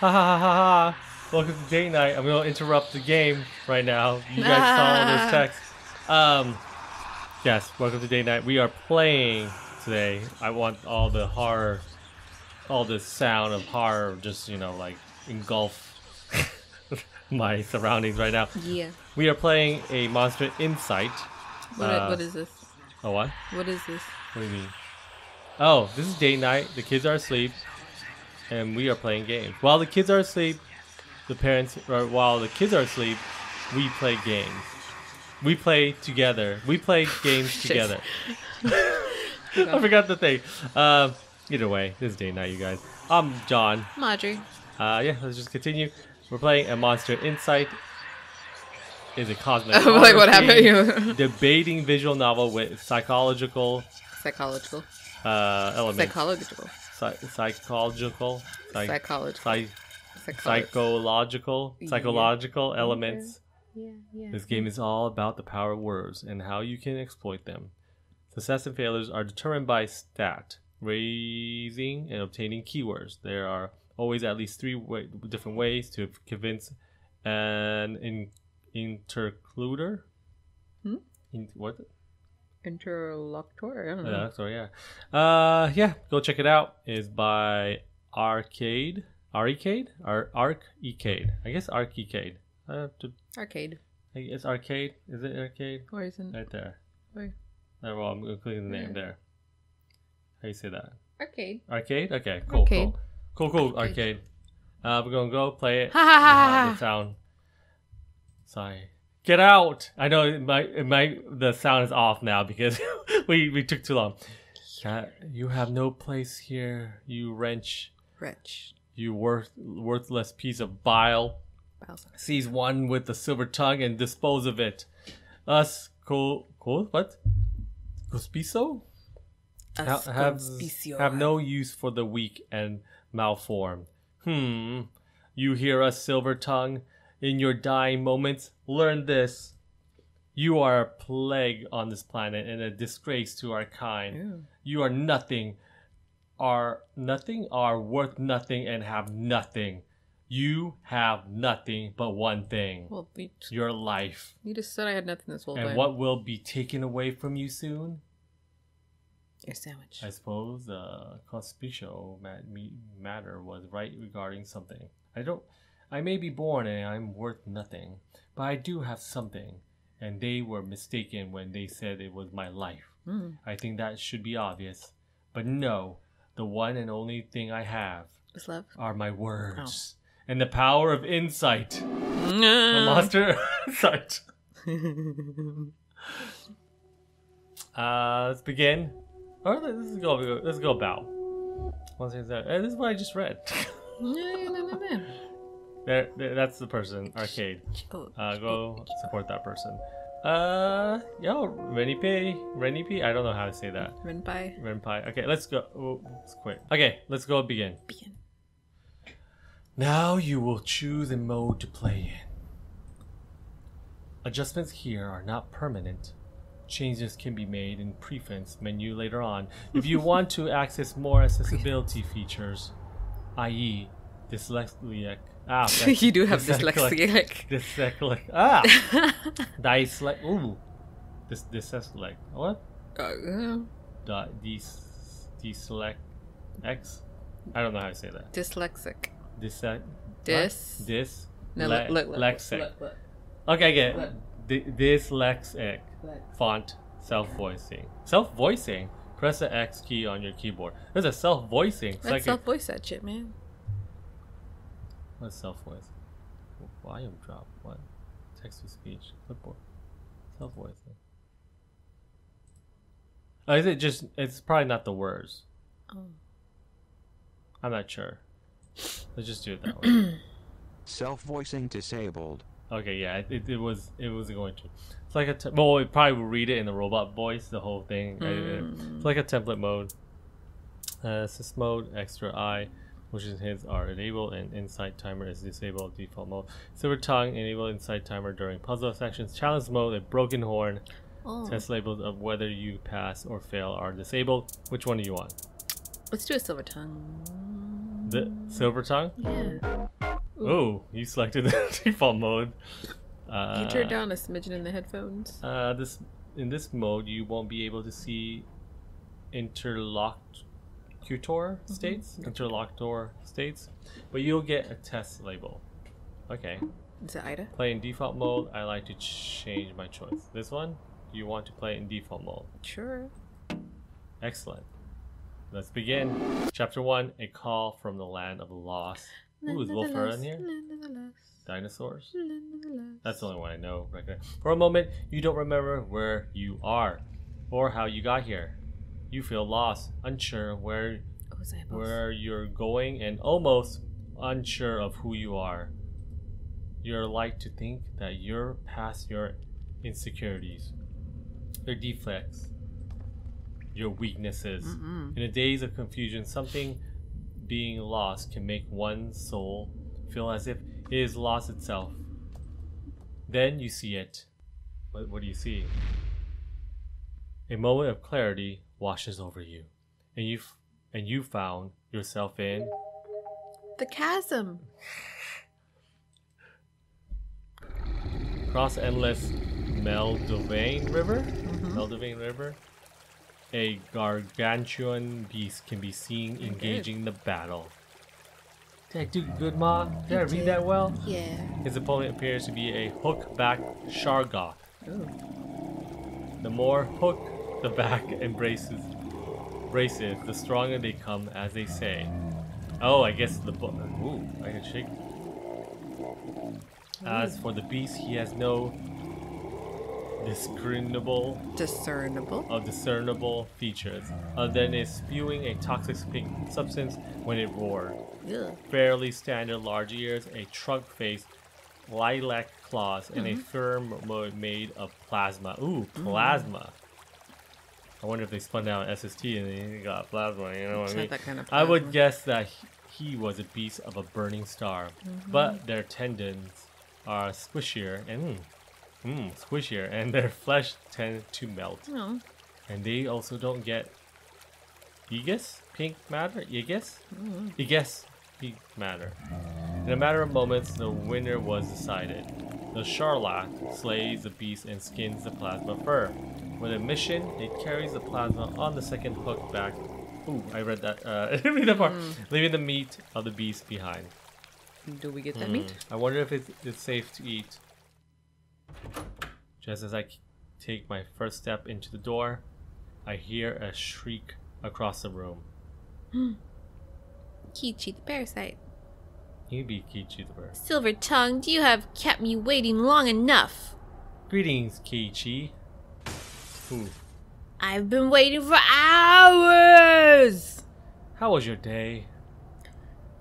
Ha ha ha ha ha. Welcome to date night. I'm going to interrupt the game right now. You guys saw all this text. Yes, welcome to date night. We are playing today. I want all the horror, all the sound of horror just, you know, like engulf my surroundings right now. Yeah. We are playing a Monster Insight. What is this? Oh, what? What is this? What do you mean? Oh, this is date night. The kids are asleep. And we are playing games. While the kids are asleep, while the kids are asleep, we play games. We play together. We play games together. I forgot the thing. Either way, this is date night, you guys. I'm John. I'm Audrey. Yeah, let's just continue. We're playing a Monster Insight. Is a cosmic like what happened? Debating visual novel with psychological elements. Psychological elements. Yeah. This game is all about the power of words and how you can exploit them. Success and failures are determined by stat, raising and obtaining keywords. There are always at least three different ways to convince an interlocutor. What? Interlocutor. I don't know. Yeah, sorry, yeah. Go check it out. It's by arkicade. Arkicade. I guess arkicade. Arcade. It's arcade. Is it arcade? Or isn't? Right there. Where? Well, I'm clicking the name there. How do you say that? Arcade. Arcade. Okay. Cool. Arcade. Cool. Arcade. We're gonna go play it. Ha ha ha! The sound. Sorry. Get out! I know the sound is off now because we took too long. You have no place here, you wretch. You worthless piece of bile. Seize one with the silver tongue and dispose of it. Us, what? Cuspiso? Have no use for the weak and malformed. You hear us, silver tongue? In your dying moments, learn this. You are a plague on this planet and a disgrace to our kind. Ew. You are nothing, are worth nothing, and have nothing. You have nothing but one thing. Well, your life. You just said I had nothing this whole time. And what will be taken away from you soon? Your sandwich. I suppose the conspicio matter was right regarding something. I may be born and I'm worth nothing, but I do have something, and they were mistaken when they said it was my life. I think that should be obvious. But no, the one and only thing I have is love. Are my words and the power of insight. The Monster Insight. Let's begin. Or let's go about. This is what I just read. No. That's the person. Arcade. Go support that person. Renipy. I don't know how to say that. Renpai. Okay, let's go. Oh, let's quit. Okay, let's go begin. Now you will choose a mode to play in. Adjustments here are not permanent. Changes can be made in preference menu later on if you want to access more accessibility features, i.e. dyslexic. You do have dyslexic. Dyslexic. Ooh. Dyslexic. What? Dyslexic. I don't know how to say that. Dyslexic. Dyslexic. Okay, again. Dyslexic. Font. Self-voicing. Press the X key on your keyboard. There's a self-voicing. Let's self-voice that shit, man. What's self voice? Volume drop. What? Text to speech. Clipboard. Self voice. Oh, is it just? It's probably not the words. Oh. I'm not sure. Let's just do it that way. Self-voicing disabled. Okay, yeah, it was going to. It's like well, it probably will read it in the robot voice, the whole thing. It's like a template mode. Assist mode, extra eye, which is his, are enabled, and insight timer is disabled. Default mode. Silver tongue, enable insight timer during puzzle sections. Challenge mode, a broken horn. Test labels of whether you pass or fail are disabled. Which one do you want? Let's do a silver tongue. The silver tongue? Yeah. Oh, you selected the default mode. You turned down a smidgen in the headphones. In this mode, you won't be able to see interlocutor states, but you'll get a test label. Okay. Is it Ida? Play in default mode. I like to change my choice. This one, you want to play in default mode. Sure. Excellent. Let's begin. Chapter 1, A Call from the Land of the Lost. Ooh, is Wolfer in here? Dinosaurs? That's the only one I know. For a moment, you don't remember where you are or how you got here. You feel lost, unsure where you're going, and almost unsure of who you are. You're like to think that you're past your insecurities, your defects, your weaknesses. In a daze of confusion, something being lost can make one's soul feel as if it is lost itself. Then you see it. What do you see? A moment of clarity washes over you, and you found yourself in the chasm. Cross endless Meldovane River. Meldovane River. A gargantuan beast can be seen engaging the battle. Did I do good, Ma? Did I read that well? Yeah. His opponent appears to be a hook-back Shargoth. The more hook the back embraces, the stronger they come, as they say. Oh, I guess the book. Ooh, I can shake. As for the beast, he has no discernible features, other than it spewing a toxic pink substance when it roared. Fairly standard large ears, a trunk face, lilac claws, and a firm made of plasma. Ooh, plasma. I wonder if they spun out SST and they got plasma, you know what I mean? That kind of I would guess that he was a beast of a burning star, but their tendons are squishier and their flesh tends to melt. And they also don't get Aegis? Pink matter? Aegis? Aegis pink matter. In a matter of moments, the winner was decided. The Charlotte slays the beast and skins the plasma fur. With a mission, it carries the plasma on the second hook back. Ooh, I read that. Read that part. Leaving the meat of the beast behind. Do we get that meat? I wonder if it's safe to eat. Just as I take my first step into the door, I hear a shriek across the room. Kichi the parasite. You be Kichi the bird. Silver tongue, you have kept me waiting long enough. Greetings, Kichi. Ooh. I've been waiting for hours! How was your day?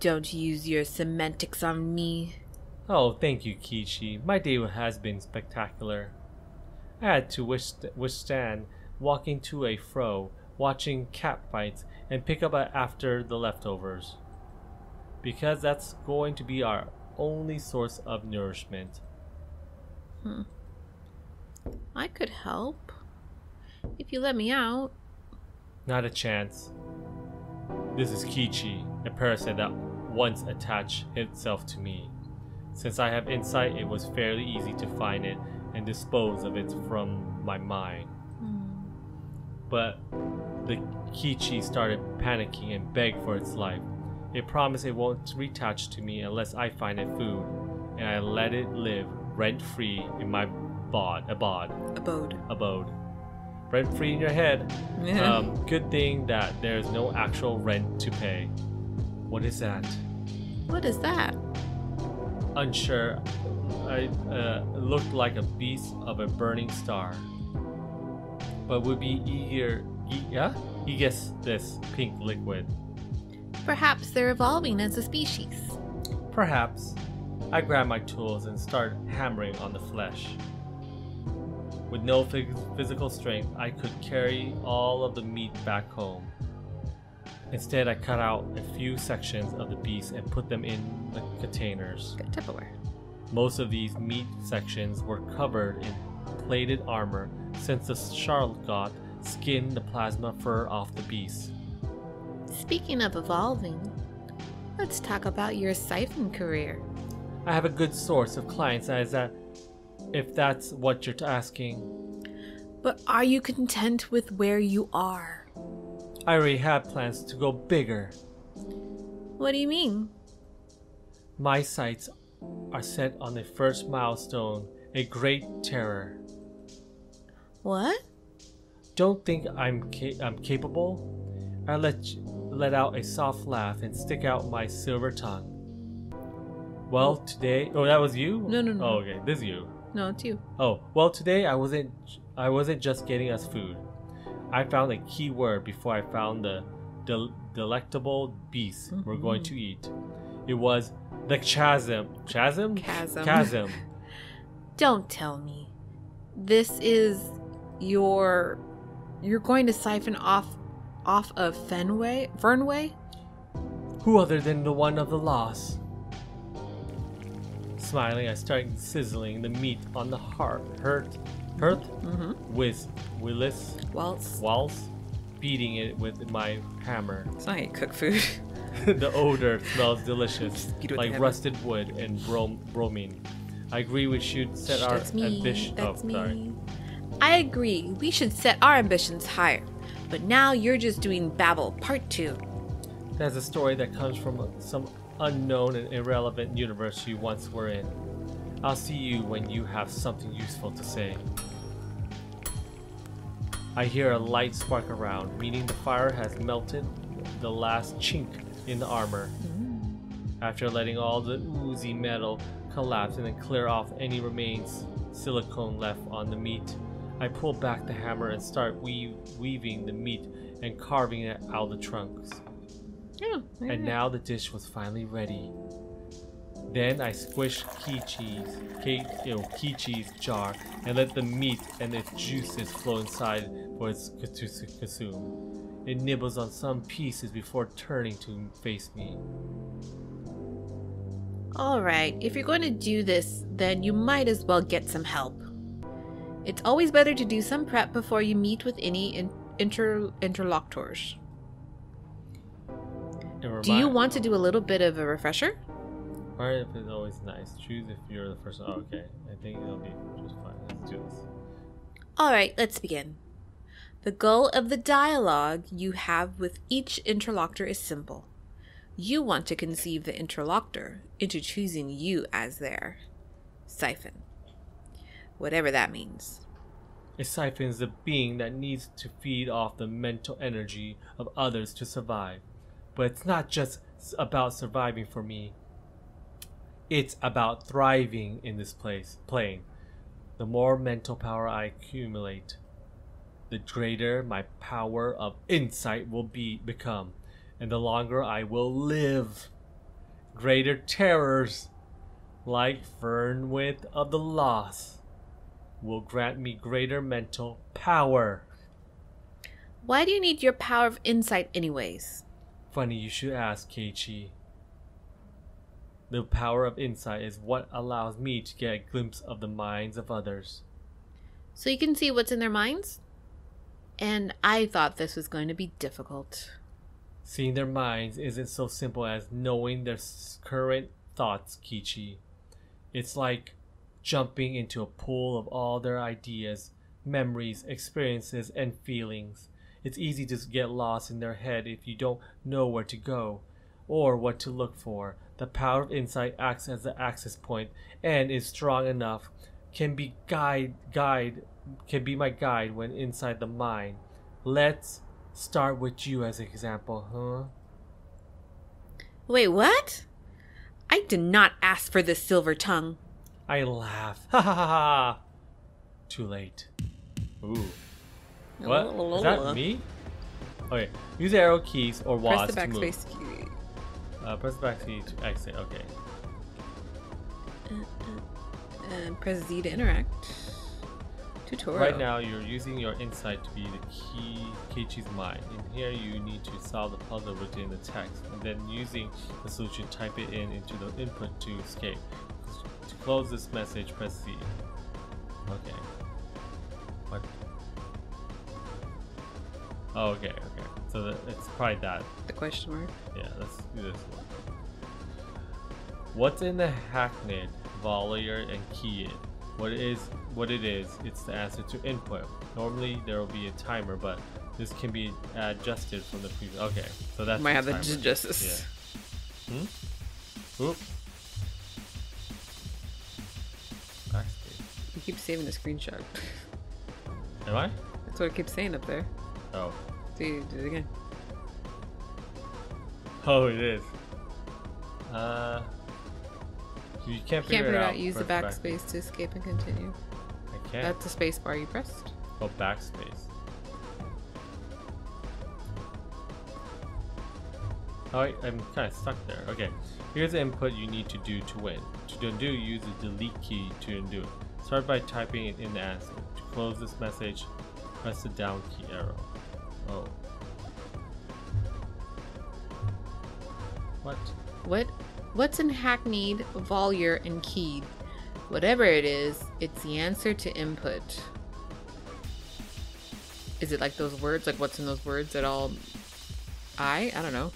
Don't use your semantics on me. Oh, thank you, Kichi. My day has been spectacular. I had to withstand walking to and fro, watching cat fights, and pick up after the leftovers. Because that's going to be our only source of nourishment. I could help. If you let me out. Not a chance. This is Kichi, a parasite that once attached itself to me. Since I have insight, it was fairly easy to find it and dispose of it from my mind. But the Kichi started panicking and begged for its life. It promised it won't reattach to me unless I find it food, and I let it live rent-free in my abode. Rent-free in your head. Good thing that there's no actual rent to pay. What is that? What is that? unsure. I looked like a beast of a burning star. But would be guess this pink liquid. Perhaps they're evolving as a species. Perhaps. I grabbed my tools and started hammering on the flesh. With no physical strength, I could carry all of the meat back home. Instead, I cut out a few sections of the beast and put them in the containers. Good Tupperware. Most of these meat sections were covered in plated armor since the Charlotte skinned the plasma fur off the beast. Speaking of evolving, let's talk about your siphon career. I have a good source of clients if that's what you're asking. But are you content with where you are? I already have plans to go bigger. What do you mean? My sights are set on the first milestone, a great terror. What? Don't think I'm capable. I let out a soft laugh and stick out my silver tongue. Well, today... Oh, that was you? No. Oh, okay. This is you. No, it's you. Oh, well, today I wasn't just getting us food. I found a key word before I found the delectable beast we're going to eat. It was the chasm. Chasm? Chasm. Don't tell me. This is you're going to siphon off of Fernway? Who other than the one of the lost? Smiling, I started sizzling the meat on the hearth with Willis, beating it with my hammer. It's not how you cook food. The odor smells delicious, like rusted wood and bromine. I agree we should set our ambition. Sorry. I agree we should set our ambitions higher, but now you're just doing babble part 2. That's a story that comes from some unknown and irrelevant universe you once were in. I'll see you when you have something useful to say. I hear a light spark around, meaning the fire has melted the last chink in the armor. After letting all the oozy metal collapse and then clear off any remains silicone left on the meat, I pull back the hammer and start weaving the meat and carving it out of the trunks. And now the dish was finally ready. Then I squished Kichi's jar and let the meat and its juices flow inside for it to consume. It nibbles on some pieces before turning to face me. Alright, if you're going to do this, then you might as well get some help. It's always better to do some prep before you meet with any interlocutors. Do you want to do a little bit of a refresher? Alright, it's always nice. Choose if you're the first one. Oh, okay, I think it'll be just fine. Let's do this. Alright, let's begin. The goal of the dialogue you have with each interlocutor is simple. You want to conceive the interlocutor into choosing you as their siphon. Whatever that means. A siphon is a being that needs to feed off the mental energy of others to survive. But it's not just about surviving for me. It's about thriving in this plane. The more mental power I accumulate, the greater my power of insight will become, and the longer I will live. Greater terrors, like Fernwith of the Lost, will grant me greater mental power. Why do you need your power of insight anyways? Funny you should ask, Keiichi. The power of insight is what allows me to get a glimpse of the minds of others. So you can see what's in their minds? And I thought this was going to be difficult. Seeing their minds isn't so simple as knowing their current thoughts, Keiichi. It's like jumping into a pool of all their ideas, memories, experiences, and feelings. It's easy to get lost in their head if you don't know where to go or what to look for. The power of insight acts as the access point and is strong enough, can be my guide when inside the mind. Let's start with you as an example, huh? Wait, what? I did not ask for this silver tongue. I laugh. Ha ha ha ha. Too late. Ooh. What? Is that me? Okay. Use the arrow keys or WASD Press the to move. backspace key. Press the back key to exit. Okay. And press Z to interact. Tutorial. Right now, you're using your insight to be the key Keiichi's mind. In here, you need to solve the puzzle within the text, and then using the solution, type it into the input to escape. To close this message, press C. Okay. What? Oh, okay, okay. So it's probably that. The question mark. Yeah, let's do this one. What's in the hackneyed volley and key it? What it is, it's the answer to input. Normally there will be a timer, but this can be adjusted from the previous. Okay, so that's Might have the to timer. adjust this. Yeah. Oop. Backspace. You keep saving the screenshot. Am I? That's what it keeps saying up there. Oh. See, do it again. Oh, it is. You can't figure it out. Use the Press backspace to escape and continue. I can't. That's the space bar you pressed. Oh, backspace. Oh, I'm kind of stuck there. Okay, here's the input you need to do to win. To undo, use the delete key to undo it. Start by typing it in the answer. To close this message, press the down key arrow. Oh. What? What's in hackneyed, volley, and keyed? Whatever it is, it's the answer to input. Is it like those words? Like what's in those words at all? I don't know.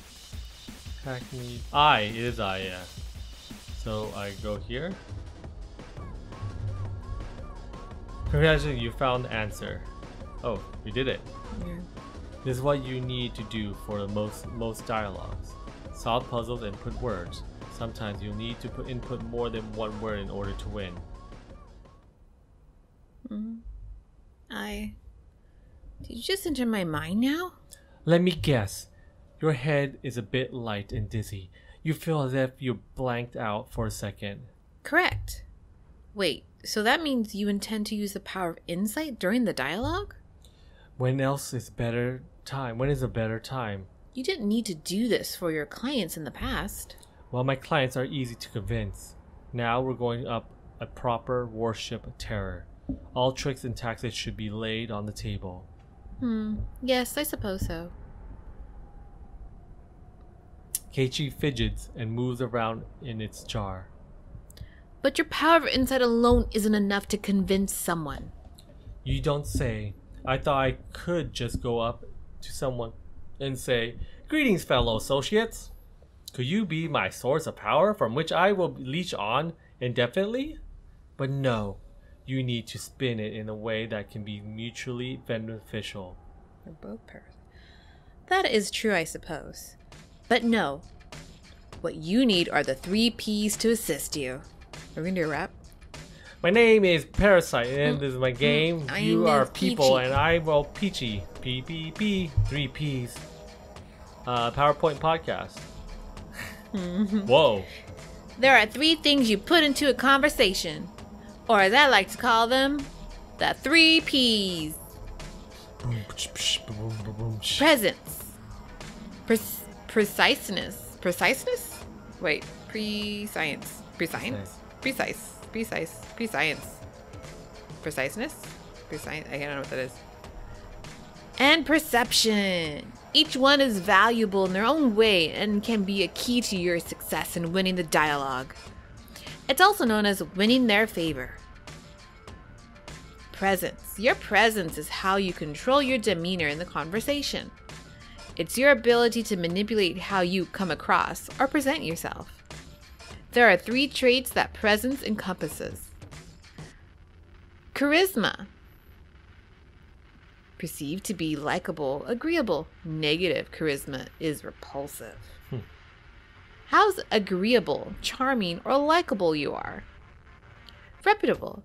Hackneyed. I. It is I, yeah. So I go here. Congratulations, you found the answer. Oh, we did it. Yeah. This is what you need to do for the most dialogues. Solve puzzles and put words. Sometimes you'll need to input more than one word in order to win. Did you just enter my mind now? Let me guess. Your head is a bit light and dizzy. You feel as if you blanked out for a second. Correct. Wait, so that means you intend to use the power of insight during the dialogue? When is a better time? You didn't need to do this for your clients in the past. Well, my clients are easy to convince. Now we're going up a proper worship terror. All tricks and tactics should be laid on the table. Yes, I suppose so. Keiichi fidgets and moves around in its jar. But your power of insight alone isn't enough to convince someone. You don't say. I thought I could just go up to someone and say, "Greetings, fellow associates. Could you be my source of power from which I will leech on indefinitely?" But no, you need to spin it in a way that can be mutually beneficial. They're both pairs. That is true, I suppose. But no. What you need are the 3 P's to assist you. Are we gonna do a rap? My name is Parasite, and this is my game. You are people, Peachy. and I will Peachy. P, 3 P's. PowerPoint podcast. Whoa. There are 3 things you put into a conversation. Or as I like to call them, the 3 P's. Presence. Preciseness. Preciseness? Wait. Prescience. Prescience? Precise. Prescience. Preciseness? Prescience? I don't know what that is. And perception. Each one is valuable in their own way and can be a key to your success in winning the dialogue. It's also known as winning their favor. Presence. Your presence is how you control your demeanor in the conversation. It's your ability to manipulate how you come across or present yourself. There are 3 traits that presence encompasses. Charisma. Perceived to be likable, agreeable. Negative charisma is repulsive. How's agreeable, charming, or likable you are? Reputable.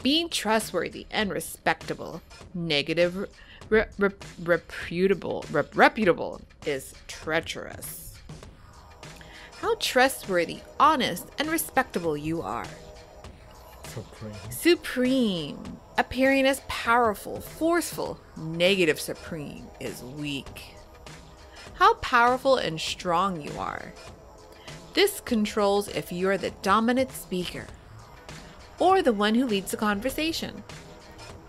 Being trustworthy and respectable. Negative reputable is treacherous. how trustworthy, honest, and respectable you are. Supreme. Appearing as powerful, forceful. Negative supreme is weak. How powerful and strong you are. This controls if you're the dominant speaker or the one who leads the conversation.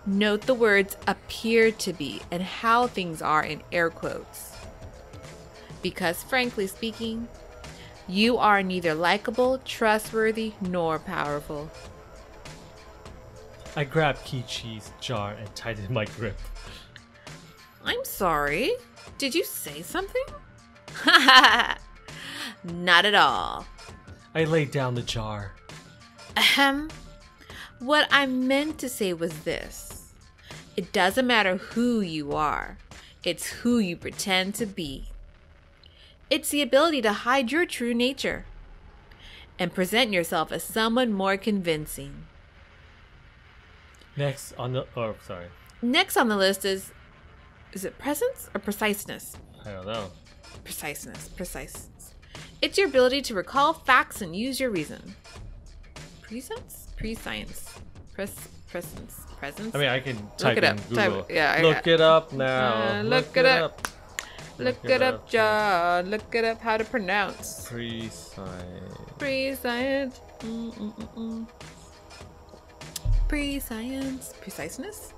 Note the words appear to be and how things are in air quotes. Because frankly speaking, you are neither likable, trustworthy, nor powerful. I grabbed Kichi's jar and tightened my grip. I'm sorry. Did you say something? Not at all. I laid down the jar. Ahem. What I meant to say was this. It doesn't matter who you are. It's who you pretend to be. It's the ability to hide your true nature and present yourself as someone more convincing. Next on the list is it presence or preciseness? I don't know. Preciseness. It's your ability to recall facts and use your reason. Presence? Prescience. Presence. I mean, I can type it in up. Google. Look it up now. Look it up. Look it up, John. Look it up how to pronounce. Prescience. Prescience. Preciseness?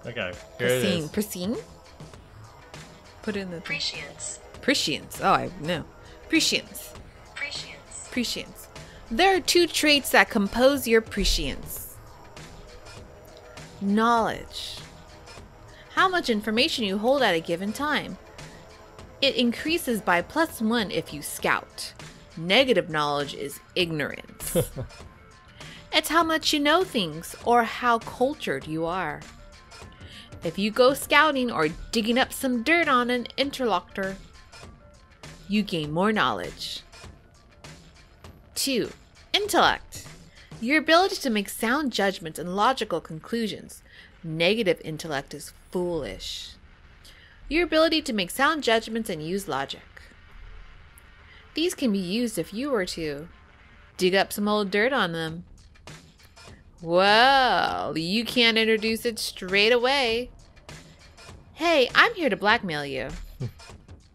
Okay, here it is. Prescient? Put it in the... Prescience. Prescience. Oh, I know. Prescience. There are two traits that compose your prescience. Knowledge. How much information you hold at a given time. It increases by +1 if you scout. Negative knowledge is ignorance. It's how much you know things or how cultured you are. If you go scouting or digging up some dirt on an interlocutor, you gain more knowledge. 2. Intellect. Your ability to make sound judgments and logical conclusions. Negative intellect is foolish. Your ability to make sound judgments and use logic. These can be used if you were to dig up some old dirt on them. Well, you can't introduce it straight away. Hey, I'm here to blackmail you.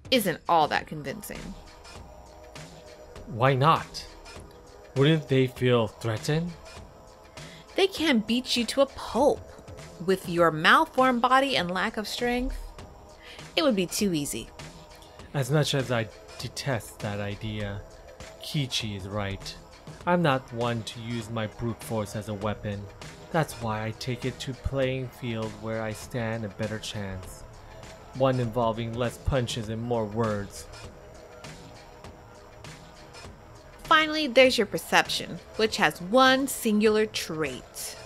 Isn't all that convincing. Why not? Wouldn't they feel threatened? They can beat you to a pulp. With your malformed body and lack of strength, it would be too easy. As much as I detest that idea, Kichi is right. I'm not one to use my brute force as a weapon. That's why I take it to playing field where I stand a better chance. One involving less punches and more words. Finally, there's your perception, which has one singular trait.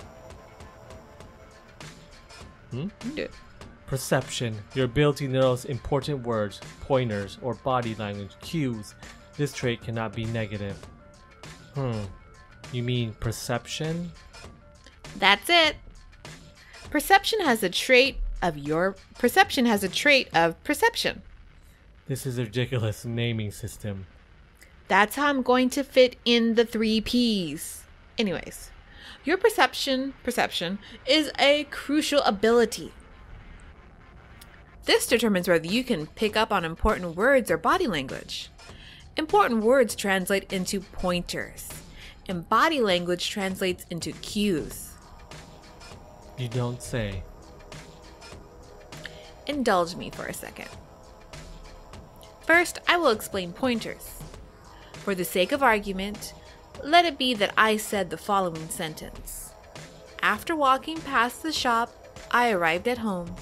Perception, your ability to notice important words, pointers, or body language cues. This trait cannot be negative. You mean perception? That's it. Perception has a trait of perception. This is a ridiculous naming system. That's how I'm going to fit in the 3 P's. Anyways, your perception is a crucial ability. This determines whether you can pick up on important words or body language. Important words translate into pointers, and body language translates into cues. You don't say. Indulge me for a second. First, I will explain pointers. For the sake of argument, let it be that I said the following sentence. After walking past the shop, I arrived at home.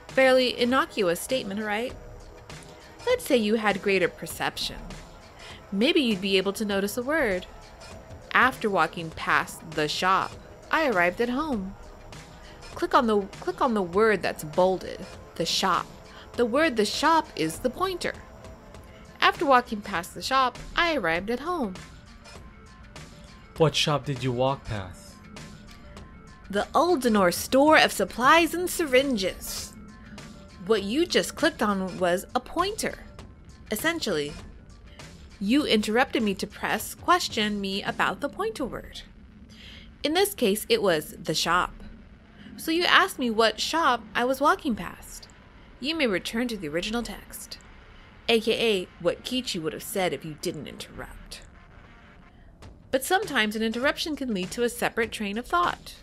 Fairly innocuous statement, right? Let's say you had greater perception. Maybe you'd be able to notice a word. After walking past the shop, I arrived at home. Click on the word that's bolded, the shop. The word the shop is the pointer. After walking past the shop, I arrived at home. What shop did you walk past? The Uldenor store of supplies and syringes. What you just clicked on was a pointer. Essentially, You interrupted me to question me about the pointer word. In this case, it was the shop. So you asked me what shop I was walking past. You may return to the original text, aka what Kichi would have said if you didn't interrupt. But sometimes an interruption can lead to a separate train of thought.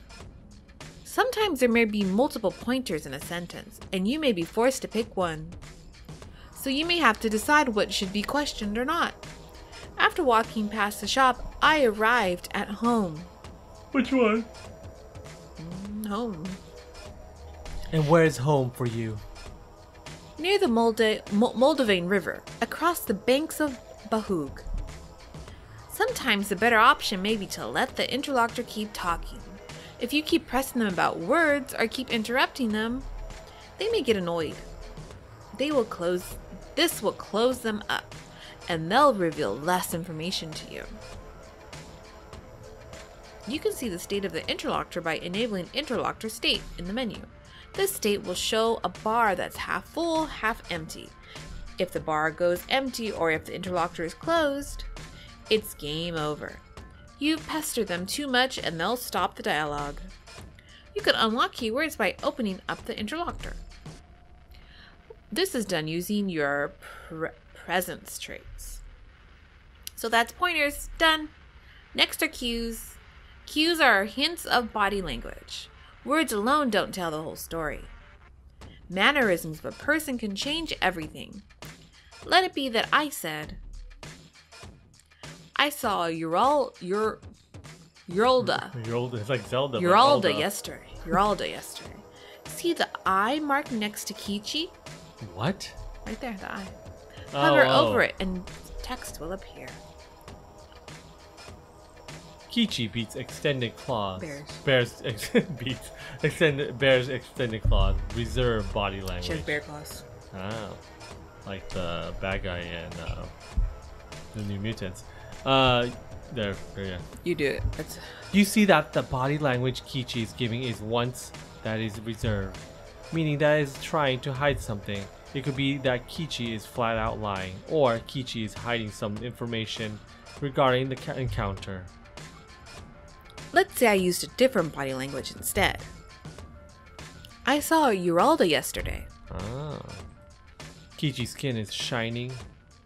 Sometimes there may be multiple pointers in a sentence, and you may be forced to pick one. So you may have to decide what should be questioned or not. After walking past the shop, I arrived at home. Which one? Home. And where's home for you? Near the Moldavane River, across the banks of Bahug. Sometimes the better option may be to let the interlocutor keep talking. If you keep pressing them about words or keep interrupting them, they may get annoyed. This will close them up, and they'll reveal less information to you. You can see the state of the interlocutor by enabling interlocutor state in the menu. This state will show a bar that's half full, half empty. If the bar goes empty or if the interlocutor is closed, it's game over. You pester them too much and they'll stop the dialogue. You can unlock keywords by opening up the interlocutor. This is done using your presence traits. So that's pointers, done. Next are cues. Cues are hints of body language. Words alone don't tell the whole story. Mannerisms of a person can change everything. Let it be that I said, I saw Uralda. It's like Zelda. Uralda yesterday. See the I marked next to Kichi? What? Right there, the I. Hover over it and text will appear. Kichi beats extended claws. Bears extended claws. Reserve body language. She has bear claws. Oh, like the bad guy in the New Mutants. There, yeah. You do it. You see that the body language Kichi is giving is once that is reserved, meaning that is trying to hide something. It could be that Kichi is flat out lying, or Kichi is hiding some information regarding the encounter. Let's say I used a different body language instead. I saw Uralda yesterday. Ah. Kichi's skin is shining.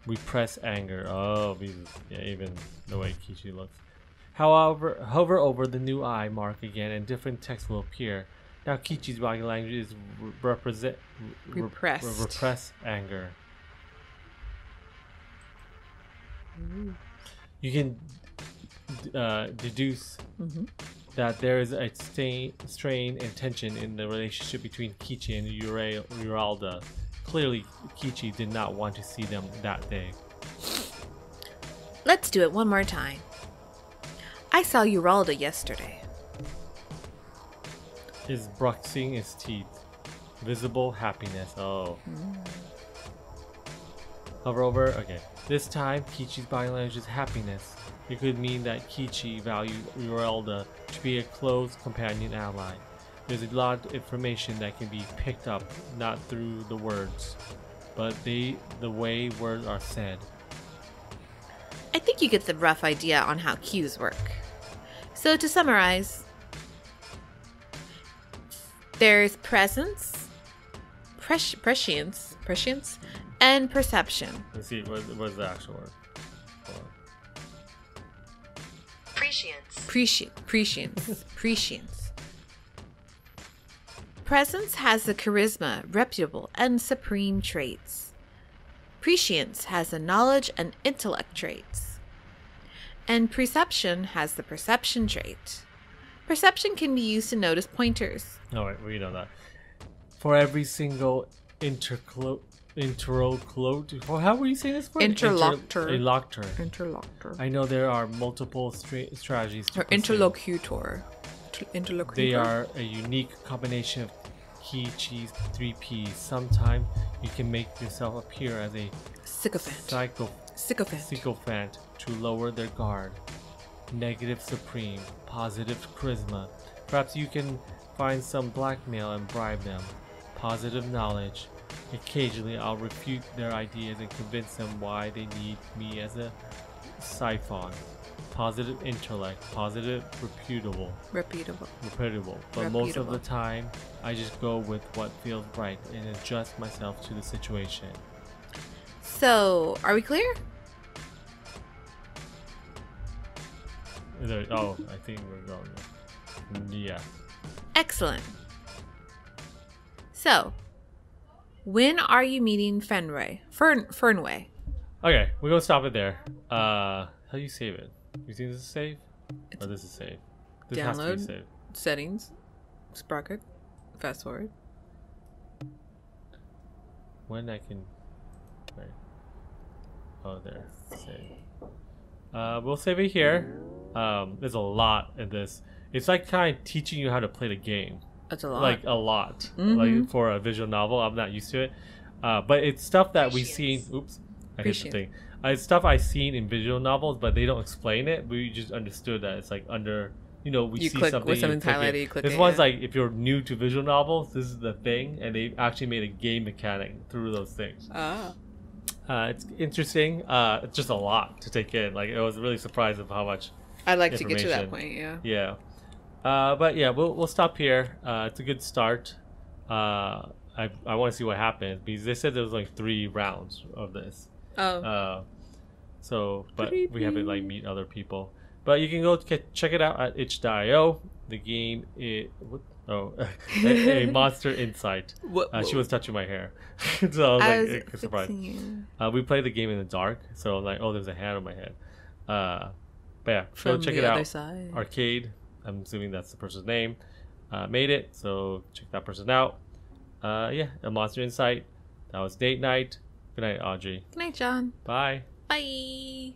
Repress anger. Oh, yeah, even the way Kichi looks. However, hover over the new I mark again and different text will appear. Now Kichi's body language is repress anger. Ooh. You can deduce that there is a strain and tension in the relationship between Kichi and Uralda. Clearly, Kichi did not want to see them that day. Let's do it one more time. I saw Uralda yesterday. Is brushing his teeth. Visible happiness. Oh. Hover over. Okay. This time, Kichi's body language is happiness. It could mean that Kichi valued Uralda to be a close companion ally. There's a lot of information that can be picked up, not through the words, but the way words are said. I think you get the rough idea on how cues work. So to summarize, there's presence, prescience, and perception. Let's see, what's the actual word? Hold on. Prescience. Presence has the charisma, reputable, and supreme traits. Prescience has the knowledge and intellect traits. And perception has the perception trait. Perception can be used to notice pointers. Oh, wait, we know that. For every single interlocutor. How were you saying this word? Interlocutor. Interlocutor. I know there are multiple strategies to or interlocutor. They are a unique combination of Kichi's 3 P's. Sometimes you can make yourself appear as a sycophant to lower their guard. Negative supreme, positive charisma. Perhaps you can find some blackmail and bribe them. Positive knowledge. Occasionally, I'll refute their ideas and convince them why they need me as a siphon. Positive intellect, positive, reputable. But most of the time, I just go with what feels right and adjust myself to the situation. So, are we clear? Oh, I think we're going. Yeah. Excellent. So, when are you meeting Fernway? Okay, we're gonna stop it there. How do you save it? You think this is save? Or this is save? This has to be Download, saved. settings, sprocket, fast forward. When I can. Right. Oh, there. Save. We'll save it here. There's a lot in this. It's like kind of teaching you how to play the game. That's a lot. Like a lot. Mm-hmm. Like for a visual novel, I'm not used to it. But it's stuff that we've seen. Oops, I hit the thing. It's stuff I've seen in visual novels, but they don't explain it. We just understood that it's like under. We you see click something. with something's highlighted. You click this it. one's like if you're new to visual novels, this is the thing, and they actually made a game mechanic through those things. Ah. It's interesting. It's just a lot to take in. Like I was really surprised of how much. I'd like to get to that point. Yeah. Yeah. But yeah, we'll stop here. It's a good start. I want to see what happens because they said there was like 3 rounds of this. Oh. But we haven't like meet other people. But you can go check it out at itch.io. The game is a monster insight. She was touching my hair, so I was like surprised. We played the game in the dark, so I'm like, oh, there's a hand on my head. But yeah, go check it out. Arcade. I'm assuming that's the person's name. Made it, so check that person out. Yeah, a monster insight. That was date night. Good night, Audrey. Good night, John. Bye. Bye.